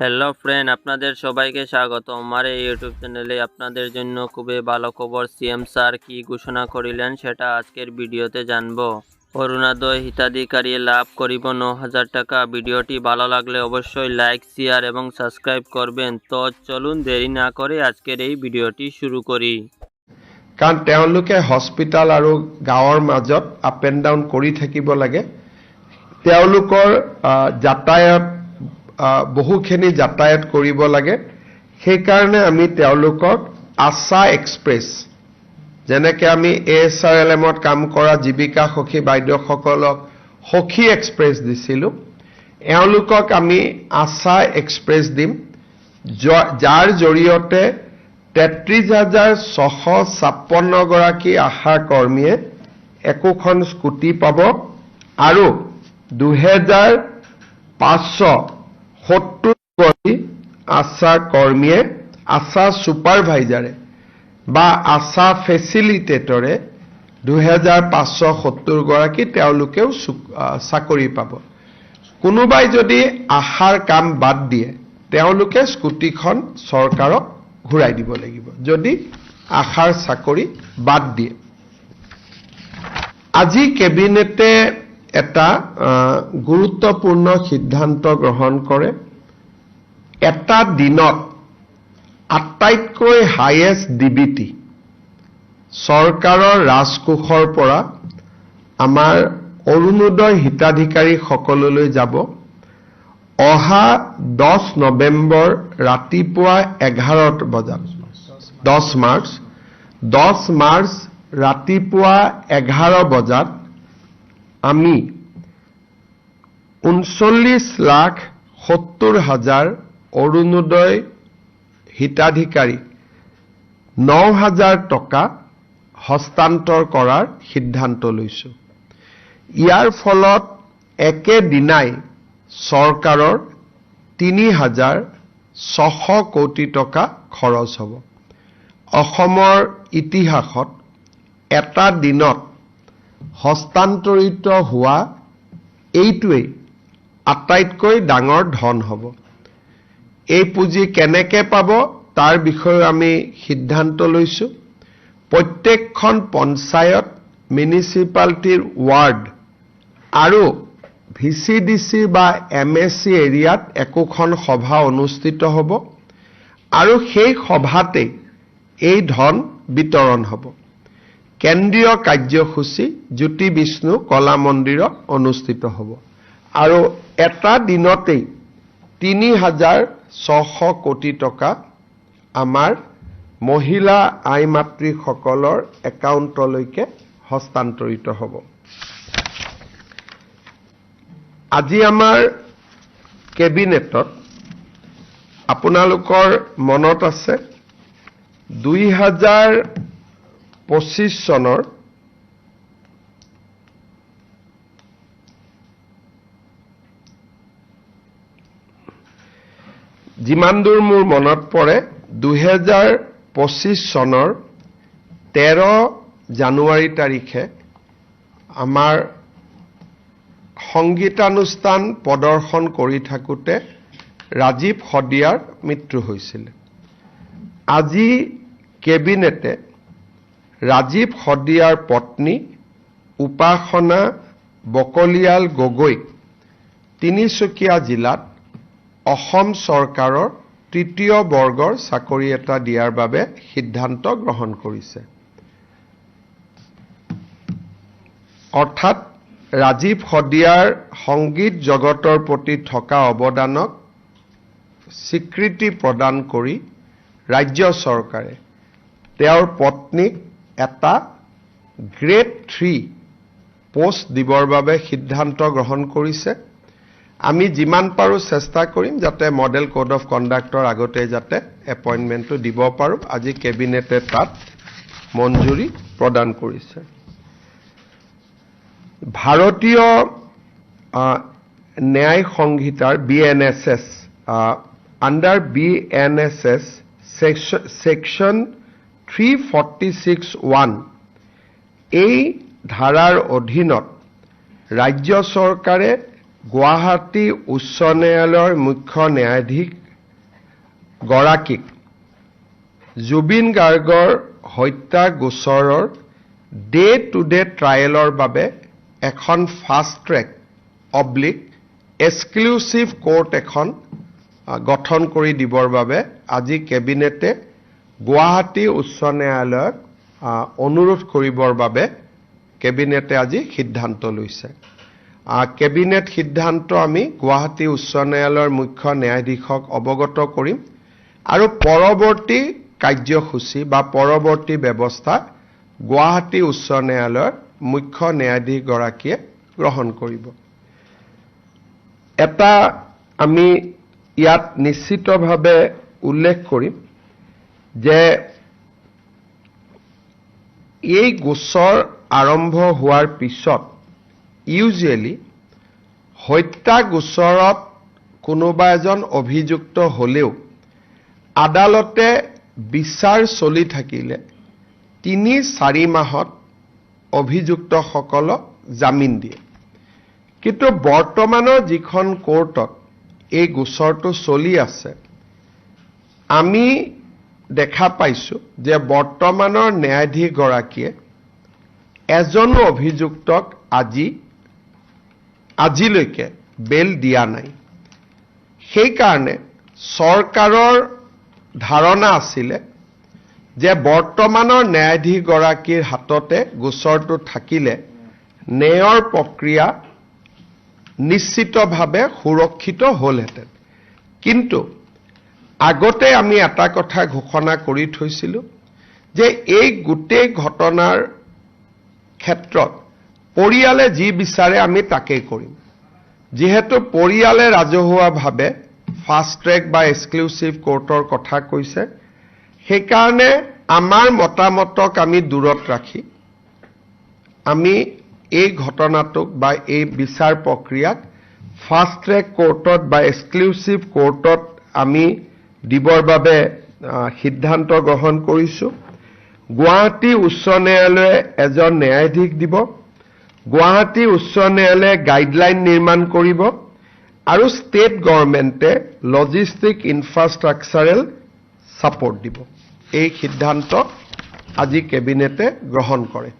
Hello friend, আপনাদের সবাইকে স্বাগত আমার এই ইউটিউব চ্যানেলে। আপনাদের জন্য খুবই ভালো খবর। সিএম স্যার কি ঘোষণা করিলেন সেটা আজকের ভিডিওতে জানবো। অরুণোদয় হিতাধিকারী লাভ করিব 9,000 টাকা। ভিডিওটি ভালো লাগলে অবশ্যই লাইক, শেয়ার এবং সাবস্ক্রাইব করবেন। তো চলুন দেরি না করে আজকের এই ভিডিওটি শুরু করি। কাৰণ তেওঁলোকে হস্পিটাল আৰু গাঁৱৰ মাজত আপ এণ্ড ডাউন কৰি থাকিব লাগে। তেওঁলোকৰ যাতায়াত বহুখিনি যাতায়াত কৰিব লাগে। সেইকাৰণে আমি তেওঁলোকক আশা এক্সপ্ৰেছ, যেনেকৈ আমি ASRLMত কাম কৰা জীৱিকা সখী বাইদেউসকলক সখী এক্সপ্ৰেছ দিছিলোঁ, এওঁলোকক আমি আশা এক্সপ্ৰেছ দিম, যাৰ জৰিয়তে 33,656 গৰাকী আশা কৰ্মীয়ে একোখন স্কুটি পাব আৰু 2,570 গৰাকী আশা কৰ্মীয়ে, আশা ছুপাৰভাইজাৰে বা আশা ফেচিলিটেটৰে 2,570 গৰাকী তেওঁলোকেও চাকৰি পাব। কোনোবাই যদি আশাৰ কাম বাদ দিয়ে তেওঁলোকে স্কুটিখন চৰকাৰক ঘূৰাই দিব লাগিব, যদি আশাৰ চাকৰি বাদ দিয়ে। আজি কেবিনেটে এটা গুৰুত্বপূৰ্ণ সিদ্ধান্ত গ্ৰহণ কৰে। এটা দিনত আটাইতকৈ হাইয়েষ্ট ডিবিটি চৰকাৰৰ ৰাজকোষৰ পৰা আমাৰ অৰুণোদয় হিতাধিকাৰী সকললৈ যাব। অহা 10 নৱেম্বৰ ৰাতিপুৱা 11 বজাত, 10 মাৰ্চ ৰাতিপুৱা 11 বজাত আমি 39,70,000 অৰুণোদয় হিতাধিকাৰী 9,000 টকা হস্তান্তৰ কৰাৰ সিদ্ধান্ত লৈছোঁ। ইয়াৰ ফলত একেদিনাই চৰকাৰৰ 3,600 কোটি টকা খৰচ হ'ব। অসমৰ ইতিহাসত এটা দিনত হস্তান্তৰিত হোৱা এইটোৱেই আটাইতকৈ ডাঙৰ ধন হ'ব। এই পুঁজি কেনেকৈ পাব তাৰ বিষয়ে আমি সিদ্ধান্ত লৈছোঁ। প্ৰত্যেকখন পঞ্চায়ত, মিউনিচিপালিটিৰ ৱাৰ্ড আৰু VCDC বা MSC এৰিয়াত একোখন সভা অনুষ্ঠিত হ'ব আৰু সেই সভাতে এই ধন বিতৰণ হ'ব। কেন্দ্ৰীয় কাৰ্যসূচী জ্যোতি বিষ্ণু কলা মন্দিৰত অনুষ্ঠিত হ'ব আৰু এটা দিনতেই 3,600 কোটি টকা আমাৰ মহিলা আই মাতৃসকলৰ একাউণ্টলৈকে হস্তান্তৰিত হ'ব। আজি আমাৰ কেবিনেটত আপোনালোকৰ মনত আছে 2025 চনৰ যিমান দূৰ মোৰ মনত পৰে 2025 চনৰ 13 জানুৱাৰী তাৰিখে আমাৰ সংগীতানুষ্ঠান প্ৰদৰ্শন কৰি থাকোঁতে ৰাজীৱ শদিয়াৰ মৃত্যু হৈছিল। আজি কেবিনেটে ৰাজীৱ শদিয়াৰ পত্নী উপাসনা বকলিয়াল গগৈক তিনিচুকীয়া জিলাত অসম চৰকাৰৰ 3য় বৰ্গৰ চাকৰি এটা দিয়াৰ বাবে সিদ্ধান্ত গ্ৰহণ কৰিছে। অৰ্থাৎ ৰাজীৱ শদিয়াৰ সংগীত জগতৰ প্ৰতি থকা অৱদানক স্বীকৃতি প্ৰদান কৰি ৰাজ্য চৰকাৰে তেওঁৰ পত্নীক এটা গ্ৰেড 3 পোষ্ট দিবৰ বাবে সিদ্ধান্ত গ্ৰহণ কৰিছে। আমি যিমান পাৰোঁ চেষ্টা কৰিম যাতে মডেল কোড অফ কণ্ডাক্টৰ আগতে যাতে এপইণ্টমেণ্টটো দিব পাৰোঁ। আজি কেবিনেটে তাত মঞ্জুৰি প্ৰদান কৰিছে। ভাৰতীয় ন্যায় সংহিতাৰ BNSS আণ্ডাৰ BNSS সেকশন 346(1) এই ধাৰাৰ অধীনত ৰাজ্য চৰকাৰে গুৱাহাটী উচ্চ ন্যায়ালয়ৰ মুখ্য ন্যায়াধীশ গৰাকীক জুবিন গাৰ্গৰ হত্যা গোচৰৰ ডে টু ডে ট্ৰায়েলৰ বাবে এখন ফাষ্ট ট্ৰেক অব্লিক এক্সক্লুচিভ কোৰ্ট এখন গঠন কৰি দিবৰ বাবে আজি কেবিনেটে গুৱাহাটী উচ্চ ন্যায়ালয়ক অনুৰোধ কৰিবৰ বাবে কেবিনেটে আজি সিদ্ধান্ত লৈছে। কেবিনেট সিদ্ধান্ত আমি গুৱাহাটী উচ্চ ন্যায়ালয়ৰ মুখ্য ন্যায়াধীশক অৱগত কৰিম আৰু পৰৱৰ্তী কাৰ্যসূচী বা পৰৱৰ্তী ব্যৱস্থা গুৱাহাটী উচ্চ ন্যায়ালয়ৰ মুখ্য ন্যায়াধীশগৰাকীয়ে গ্ৰহণ কৰিব। এটা আমি ইয়াত নিশ্চিতভাৱে উল্লেখ কৰিম যে এই গোচৰ আৰম্ভ হোৱাৰ পিছত ইউজুৱেলি হত্যা গোচৰত কোনোবা এজন অভিযুক্ত হলেও আদালতে বিচাৰ চলি থাকিলে ৩-৪ মাহত অভিযুক্তসকলক জামিন দিয়ে। কিন্তু বৰ্তমানৰ যিখন কোৰ্টত এই গোচৰটো চলি আছে আমি দেখা পাইছো যে বৰ্তমানৰ ন্যায়াধীশগৰাকীয়ে এজনো অভিযুক্তক আজিলৈকে বেল দিয়া নাই। সেইকাৰণে চৰকাৰৰ ধাৰণা আছিলে যে বৰ্তমানৰ ন্যায়াধীশগৰাকীৰ হাততে গোচৰটো থাকিলে ন্যায়ৰ প্ৰক্ৰিয়া নিশ্চিতভাৱে সুৰক্ষিত হ'লহেঁতেন। কিন্তু আগতে আমি এটা কথা ঘোষণা কৰি থৈছিলোঁ যে এই গোটেই ঘটনাৰ ক্ষেত্ৰত পৰিয়ালে যি বিচাৰে আমি তাকেই কৰিম। যিহেতু পৰিয়ালে ৰাজহুৱাভাৱে ফাষ্ট ট্ৰেক বা এক্সক্লুচিভ কোৰ্টৰ কথা কৈছে, সেইকাৰণে আমাৰ মতামতক আমি দূৰত ৰাখি আমি এই ঘটনাটোক বা এই বিচাৰ প্ৰক্ৰিয়াক ফাষ্ট ট্ৰেক কোৰ্টত বা এক্সক্লুচিভ কোৰ্টত আমি দিবৰ বাবে সিদ্ধান্ত গ্ৰহণ কৰিছোঁ। গুৱাহাটী উচ্চ ন্যায়ালয়ে এজন ন্যায়াধীশ দিব, গুৱাহাটী উচ্চ ন্যায়ালয়ে গাইডলাইন নিৰ্মাণ কৰিব আৰু ষ্টেট গভৰ্ণমেণ্টে লজিষ্টিক ইনফ্ৰাষ্ট্ৰাকচাৰেল ছাপোৰ্ট দিব। এই সিদ্ধান্ত আজি কেবিনেটে গ্ৰহণ কৰে।